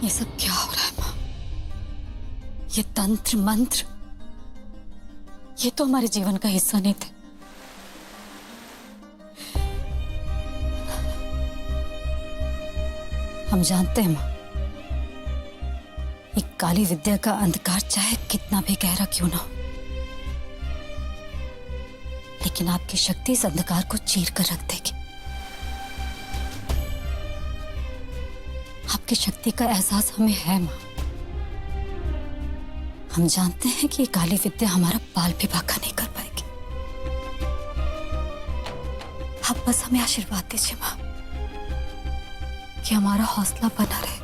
ये सब क्या हो रहा है माँ? ये तंत्र मंत्र, ये तो हमारे जीवन का हिस्सा नहीं थे। हम जानते हैं माँ, एक काली विद्या का अंधकार चाहे कितना भी गहरा क्यों ना हो, लेकिन आपकी शक्ति इस अंधकार को चीर कर रख देगी। आपकी शक्ति का एहसास हमें है माँ। हम जानते हैं कि ये काली विद्या हमारा बाल भी बांका नहीं कर पाएगी। आप बस हमें आशीर्वाद दीजिए माँ कि हमारा हौसला बना रहे,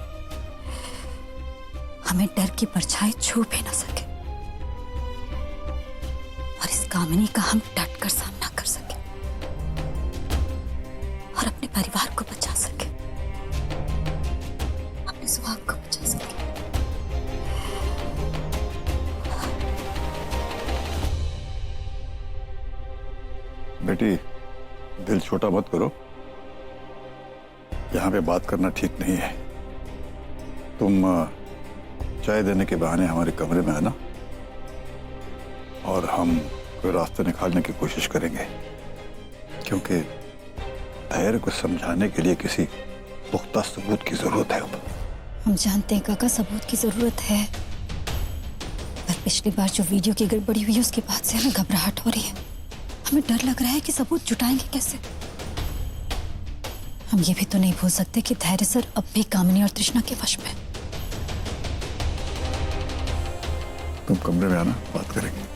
हमें डर की परछाई छू भी ना सके और इस कामिनी का हम डट कर सामना कर सके और अपने परिवार को बचा सके, अपने सुहाग को बचा सके। बेटी, दिल छोटा मत करो। यहाँ पे बात करना ठीक नहीं है। तुम चाय देने के बहाने हमारे कमरे में आना और हम कोई रास्ता निकालने की कोशिश करेंगे, क्योंकि धैर्य को समझाने के लिए किसी पुख्ता सबूत की जरूरत है। हम जानते हैं काका, सबूत की जरूरत है, पर पिछली बार जो वीडियो की गड़बड़ी हुई उसके बाद से हमें घबराहट हो रही है। हमें डर लग रहा है कि सबूत जुटाएंगे कैसे। हम ये भी तो नहीं भूल सकते कि धैर्य सर अब भी कामिनी और तृष्णा के वश में। तुम कमरे में आना, बात करेंगे।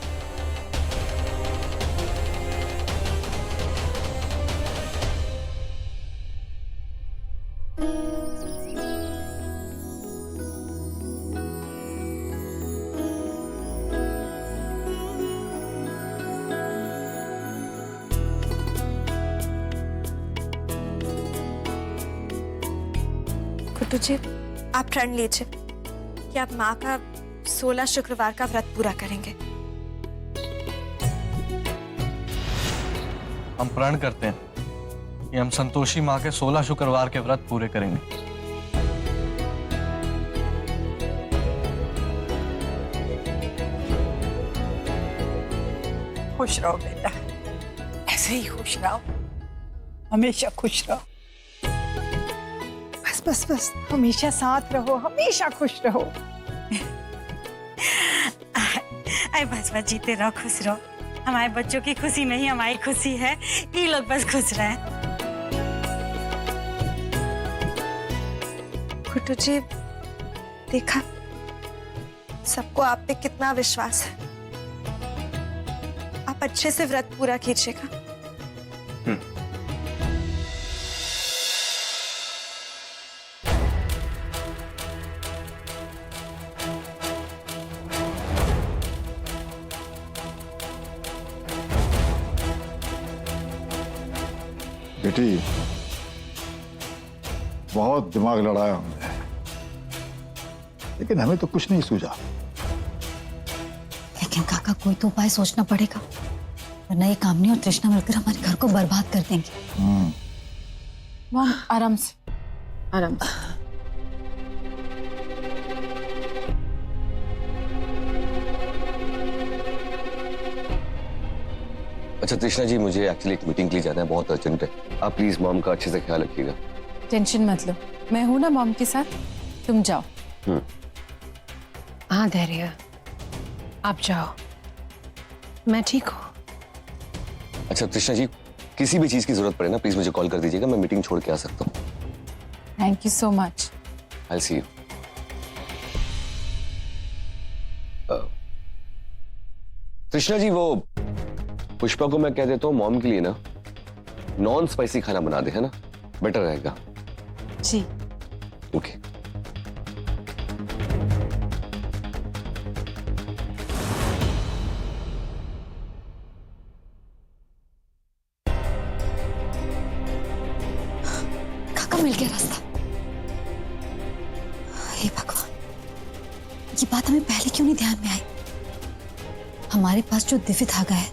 कुट्टू जी, आप प्रण लीजिए कि आप माँ का 16 शुक्रवार का व्रत पूरा करेंगे। हम प्रण करते हैं कि हम संतोषी माँ के 16 शुक्रवार के व्रत पूरे करेंगे। खुश रहो बेटा, ऐसे ही खुश रहो, हमेशा खुश रहो। बस बस बस, हमेशा साथ रहो, हमेशा खुश रहो। अरे बस बस, जीते रहो, खुश रहो। हमारे बच्चों की खुशी में ही हमारी खुशी है। ये लोग बस खुश रहे। कुट्टू जी, देखा सबको आप पे कितना विश्वास है। आप अच्छे से व्रत पूरा कीजिएगा। बेटी, बहुत दिमाग लड़ाया हमने, लेकिन हमें तो कुछ नहीं सूझा। लेकिन काका, कोई तो उपाय सोचना पड़ेगा, वरना ये कामिनी और तृष्णा मिलकर हमारे घर को बर्बाद कर देंगे। मॉम, आराम से, आराम से। अच्छा तृष्णा जी, मुझे एक्चुअली एक मीटिंग के लिए जाना है, बहुत अर्जेंट है। आप प्लीज मॉम का अच्छे से ख्याल रखिएगा। टेंशन मत लो, मैं हूं ना मॉम के साथ, तुम जाओ। हाँ धैर्य, आप जाओ, मैं ठीक हूँ। अच्छा तृष्णा जी, किसी भी चीज की जरूरत पड़े ना, प्लीज मुझे कॉल कर दीजिएगा, मैं मीटिंग छोड़ के आ सकता हूँ। Thank you so much. I see you. Trishna ji, वो पुष्पा को मैं कह देता हूँ मॉम के लिए ना नॉन स्पाइसी खाना बना दे, है ना, बेटर रहेगा। जी ओके। काका, मिल गया रास्ता। हे भगवान, ये बात हमें पहले क्यों नहीं ध्यान में आई। हमारे पास जो दिव्य धागा है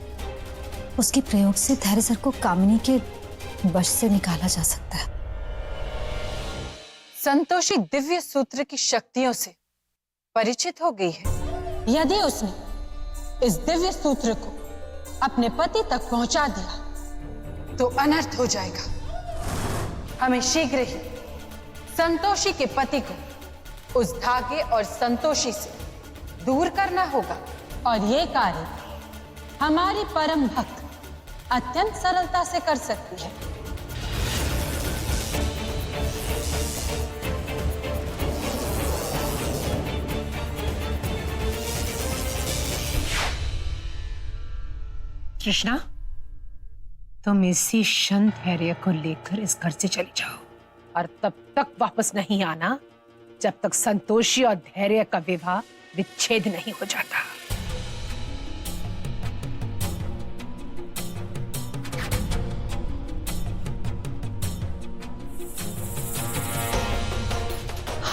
उसके प्रयोग से धैर्य सर को कामिनी के वश से निकाला जा सकता है। संतोषी दिव्य सूत्र की शक्तियों से परिचित हो गई है। यदि उसने इस दिव्य सूत्र को अपने पति तक पहुंचा दिया तो अनर्थ हो जाएगा। हमें शीघ्र ही संतोषी के पति को उस धागे और संतोषी से दूर करना होगा और ये कार्य हमारी परम भक्त अत्यंत सरलता से कर सकती है। कृष्णा, तुम इसी क्षण धैर्य को लेकर इस घर से चली जाओ और तब तक वापस नहीं आना जब तक संतोषी और धैर्य का विवाह विच्छेद नहीं हो जाता।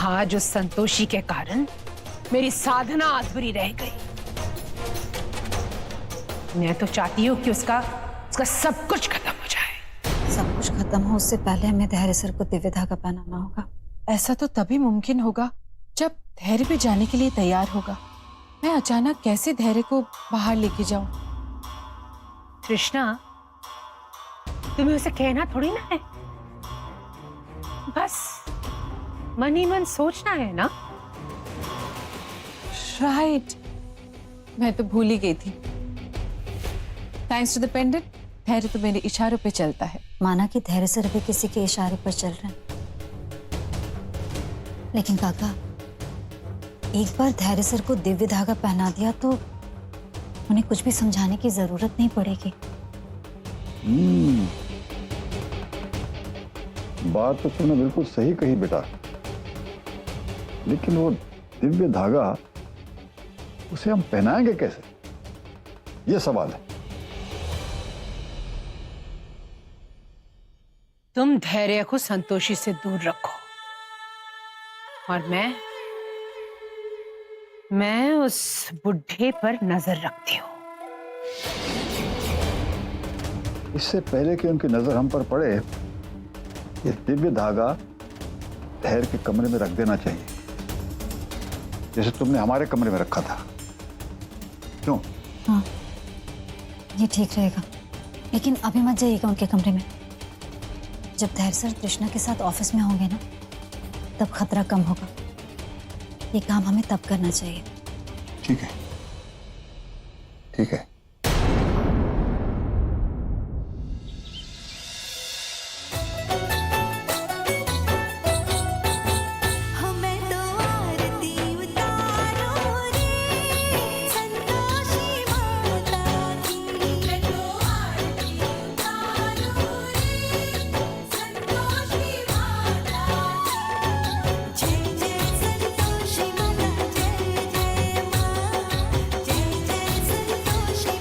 आज उस संतोषी के कारण मेरी साधना अधूरी रह गई। मैं तो चाहती हूँ कि उसका सब कुछ खत्म हो जाए। सब कुछ खत्म हो उससे पहले हमें धैर्य सर को दिव्य धागा पहनाना होगा। ऐसा तो तभी मुमकिन होगा जब धैर्य पे जाने के लिए तैयार होगा। मैं अचानक कैसे धैर्य को बाहर लेके जाऊं? कृष्णा, तुम्हें उसे कहना थोड़ी ना है, बस मन ही मन सोचना है ना। राइट, मैं तो भूल ही गई थी। थैंक्स टू द पेंडेंट, धैर्य तो मेरे इशारों पे चलता है। माना कि धैर्य सर भी किसी के इशारे पर चल रहे हैं, लेकिन काका एक बार धैर्य सर को दिव्य धागा पहना दिया तो उन्हें कुछ भी समझाने की जरूरत नहीं पड़ेगी। बात तो तुमने बिल्कुल सही कही बेटा, लेकिन वो दिव्य धागा उसे हम पहनाएंगे कैसे, ये सवाल है। तुम धैर्य को संतोषी से दूर रखो और मैं उस बुढ़े पर नजर रखती हूँ। इससे पहले कि उनकी नजर हम पर पड़े, ये दिव्य धागा धैर्य के कमरे में रख देना चाहिए, जैसे तुमने हमारे कमरे में रखा था। क्यों? हाँ, ये ठीक रहेगा, लेकिन अभी मत जाइएगा उनके कमरे में। जब धैर्य सर कृष्णा के साथ ऑफिस में होंगे ना, तब खतरा कम होगा। ये काम हमें तब करना चाहिए। ठीक है, ठीक है। जय जय संतोषी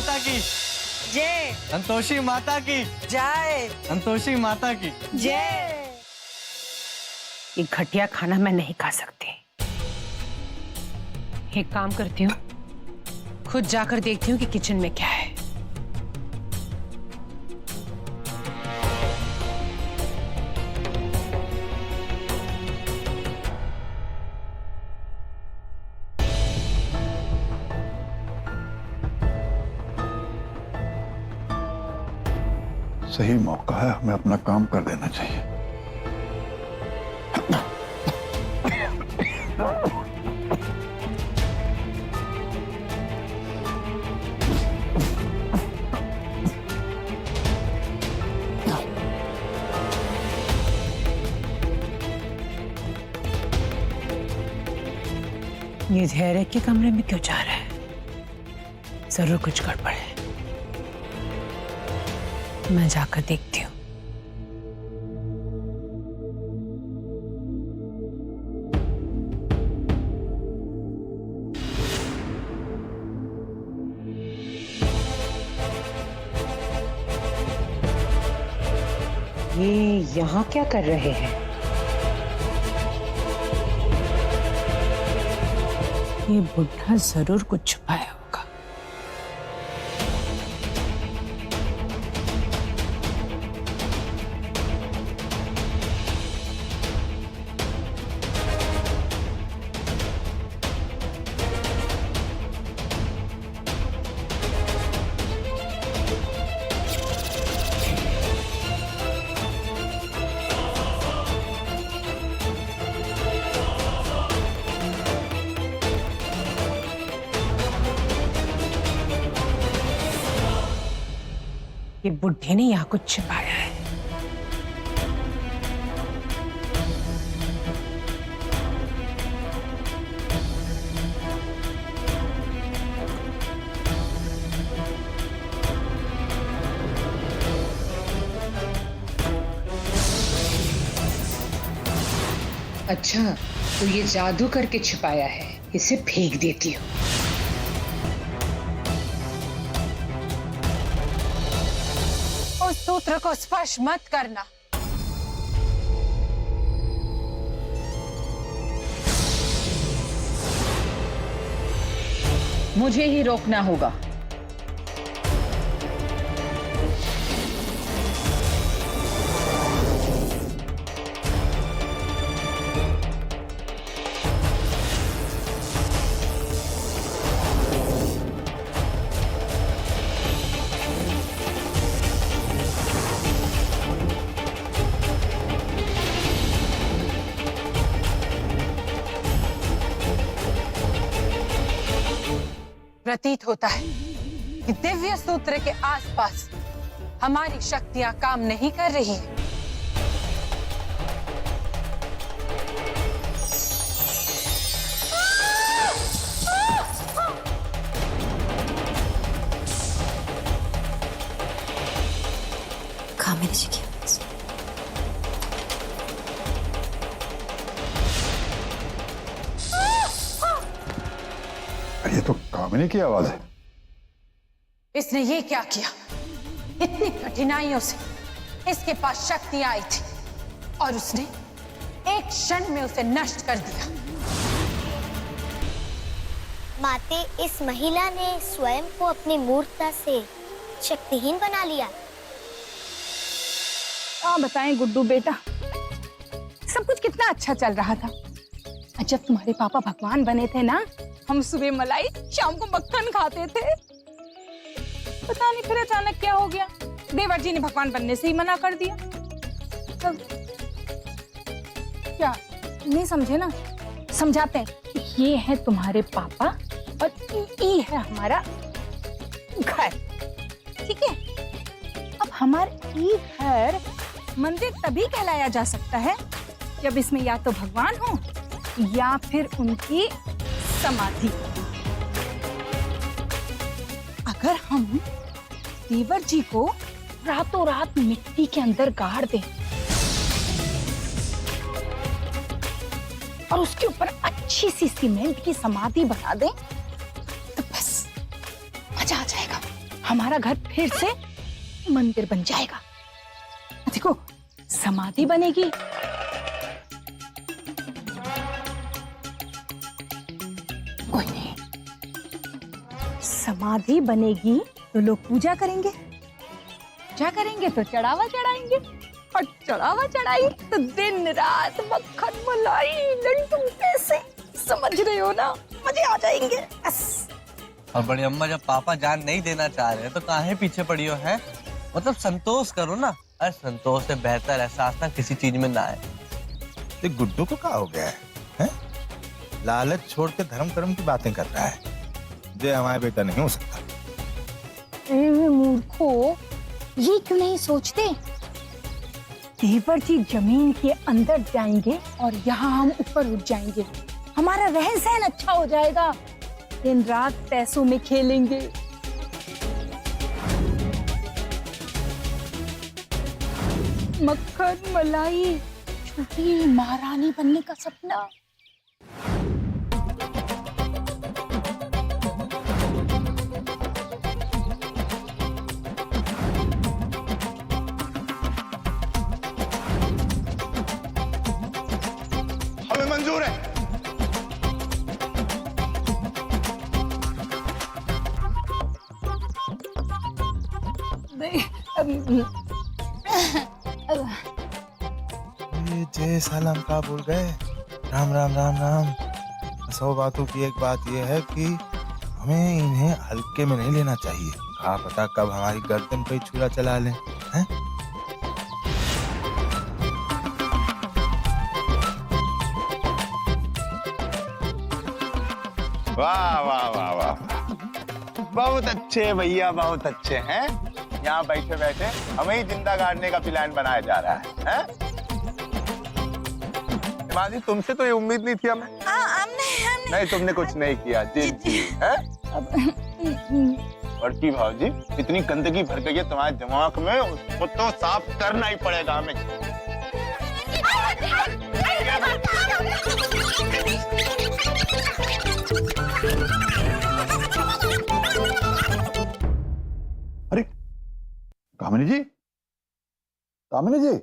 माता की जय। संतोषी माता की जय। संतोषी माता की जय। ये घटिया खाना मैं नहीं खा सकती। एक काम करती हूँ, खुद जाकर देखती हूँ कि किचन में क्या है। सही मौका है, हमें अपना काम कर देना चाहिए। ये धैर्य के कमरे में क्यों जा रहा है? जरूर कुछ गड़बड़ है। मैं जाकर देखती हूँ। ये यहाँ क्या कर रहे हैं? ये बुढ़ा जरूर कुछ छुपाया होगा। ये बुढ़े ने यहाँ कुछ छिपाया है। अच्छा, तो ये जादू करके छिपाया है। इसे फेंक देती हूँ। उस सूत्र को स्पर्श मत करना। मुझे ही रोकना होगा। प्रतीत होता है कि दिव्य सूत्र के आसपास हमारी शक्तियां काम नहीं कर रही हैं। कामिनी जी की ये तो कामिनी की आवाज है। इसने ये क्या किया? इतनी कठिनाइयों से इसके पास शक्तियां आई थी और उसने एक क्षण में उसे नष्ट कर दिया। माते, इस महिला ने स्वयं को अपनी मूर्खता से शक्तिहीन बना लिया। हाँ बताएं गुड्डू बेटा, सब कुछ कितना अच्छा चल रहा था। जब तुम्हारे पापा भगवान बने थे ना, हम सुबह मलाई शाम को मक्खन खाते थे। पता नहीं फिर अचानक क्या हो गया, देवर जी ने भगवान बनने से ही मना कर दिया। तब क्या नहीं समझे ना? समझाते हैं। ये है तुम्हारे पापा और ये है हमारा घर, ठीक है? अब हमारा ये घर मंदिर तभी कहलाया जा सकता है जब इसमें या तो भगवान हो या फिर उनकी समाधि। अगर हम देवर जी को रातों रात मिट्टी के अंदर गाड़ दें और उसके ऊपर अच्छी सी सीमेंट की समाधि बना दें तो बस मजा आ जाएगा। हमारा घर फिर से मंदिर बन जाएगा। देखो, समाधि बनेगी, कोई नहीं, समाधि बनेगी तो लोग पूजा करेंगे, पूजा करेंगे तो चढ़ावा चढ़ाएंगे, और चढ़ावा चढ़ाएंगे तो दिन रात मक्खन मलाई लड्डू, ऐसे समझ रहे हो ना, मजे आ जाएंगे बस। और बड़ी अम्मा, जब पापा जान नहीं देना चाह रहे तो काहे पीछे पड़ी हो है? मतलब संतोष करो ना। अरे संतोष से बेहतर एहसास ना किसी चीज में ना है। तो गुड्डू को क्या हो गया है? लालच छोड़ के धर्म कर्म की बातें कर रहा है। जो हमारा बेटा नहीं हो सकता। मूर्खो, ये क्यों नहीं सोचते? देवर जी जमीन के अंदर जाएंगे और यहाँ हम ऊपर उठ जाएंगे, हमारा रहन सहन अच्छा हो जाएगा, दिन रात पैसों में खेलेंगे। मक्खन मलाई, छोटी महारानी बनने का सपना। हमें मंजूर है। जय सालम का बोल गए। राम राम राम राम। 100 बातों की एक बात यह है कि हमें इन्हें हल्के में नहीं लेना चाहिए। कहा पता कब हमारी गर्दन पे छुरा चला लें, हैं? वाह वाह वाह वाह, बहुत अच्छे भैया, बहुत अच्छे हैं। यहाँ बैठे बैठे हमें ही जिंदा गाड़ने का प्लान बनाया जा रहा है? हिमांशी, तुमसे तो ये उम्मीद नहीं थी हमें। हमने नहीं, तुमने कुछ नहीं किया। जी जी, हैं? और की भाजी, इतनी गंदगी भर गई है तुम्हारे दिमाग में, उसको तो साफ करना ही पड़ेगा हमें। अरे कामिनी जी, कामिनी जी,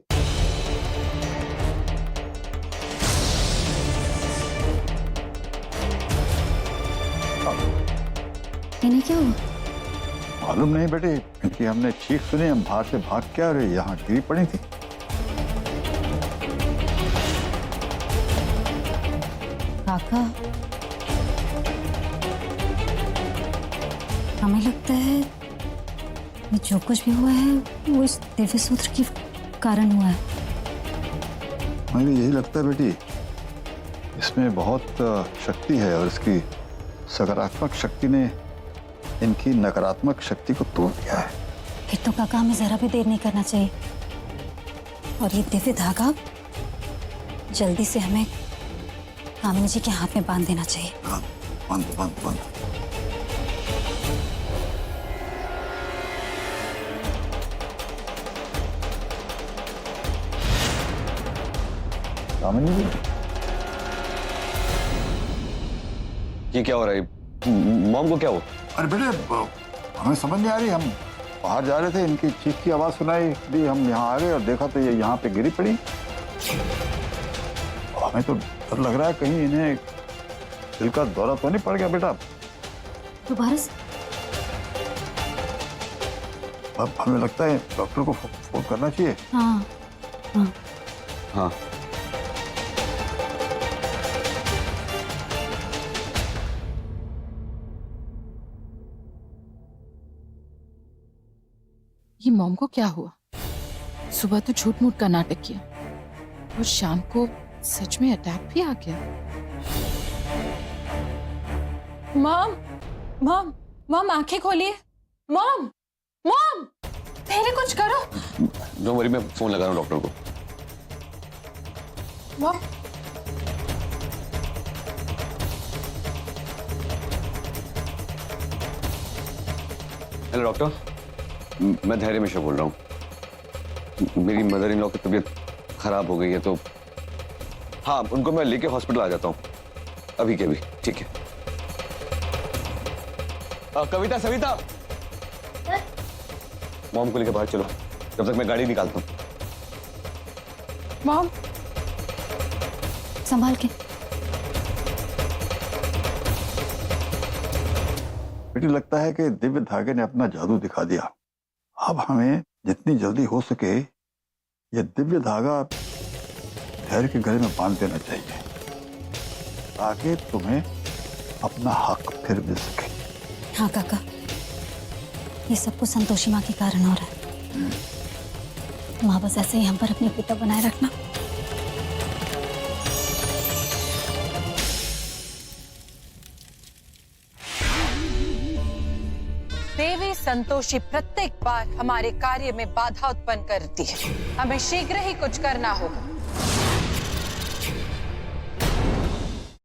इन्हें क्या हुआ? मालूम नहीं बेटे, क्योंकि हमने चीख सुनी, हम बाहर से भाग के और यहाँ गिरी पड़ी थी। काका, हमें लगता है ये जो कुछ भी हुआ है वो इस दिव्य सूत्र के कारण हुआ है। हमें भी यही लगता है बेटी, इसमें बहुत शक्ति है और इसकी सकारात्मक शक्ति ने इनकी नकारात्मक शक्ति को तोड़ दिया है। फिर तो काका हमें जरा भी देर नहीं करना चाहिए और ये दिव्य धागा जल्दी से हमें कामिनी जी के हाथ में बांध देना चाहिए। बंद बंद बंद। कामिनी जी, ये क्या हो रहा है? मॉम को क्या हुआ? अरे बेटे, हमें समझ नहीं आ रही। हम बाहर जा रहे थे, इनकी चीख की आवाज सुनाई दी, हम यहाँ आ गए और देखा तो ये यहाँ पे गिरी पड़ी। हमें तो डर लग रहा है कहीं इन्हें दिल का दौरा तो नहीं पड़ गया बेटा। दोबारा से? अब हमें लगता है डॉक्टर को फोन करना चाहिए। हाँ हाँ हाँ, ये मॉम को क्या हुआ? सुबह तो झूठ मूठ का नाटक किया और शाम को सच में अटैक भी आ गया। मॉम, मॉम, मॉम आंखें खोलिए। मॉम, मॉम, पहले कुछ करो। डोंट वरी, मैं फोन लगा रहा हूँ डॉक्टर को। मॉम, हेलो डॉक्टर, मैं धैर्य मिश्रा बोल रहा हूँ। मेरी मदर इन लॉ की तबीयत खराब हो गई है, तो हाँ, उनको मैं लेके हॉस्पिटल आ जाता हूँ अभी के अभी। ठीक है। कविता, सविता, मॉम को लेकर बाहर चलो, जब तक मैं गाड़ी निकालता हूँ। मॉम, संभाल के। बेटी, लगता है कि दिव्य धागे ने अपना जादू दिखा दिया। अब हमें जितनी जल्दी हो सके ये दिव्य धागा धैर्य के गले में बांध देना चाहिए, ताकि तुम्हें अपना हक फिर मिल सके। हाँ काका, ये सब कुछ संतोषी माँ के कारण हो रहा है। माँ बस ऐसे ही हम पर अपने पिता बनाए रखना। देवी संतोषी प्रत्येक बार हमारे कार्य में बाधा उत्पन्न करती है। हमें शीघ्र ही कुछ करना होगा।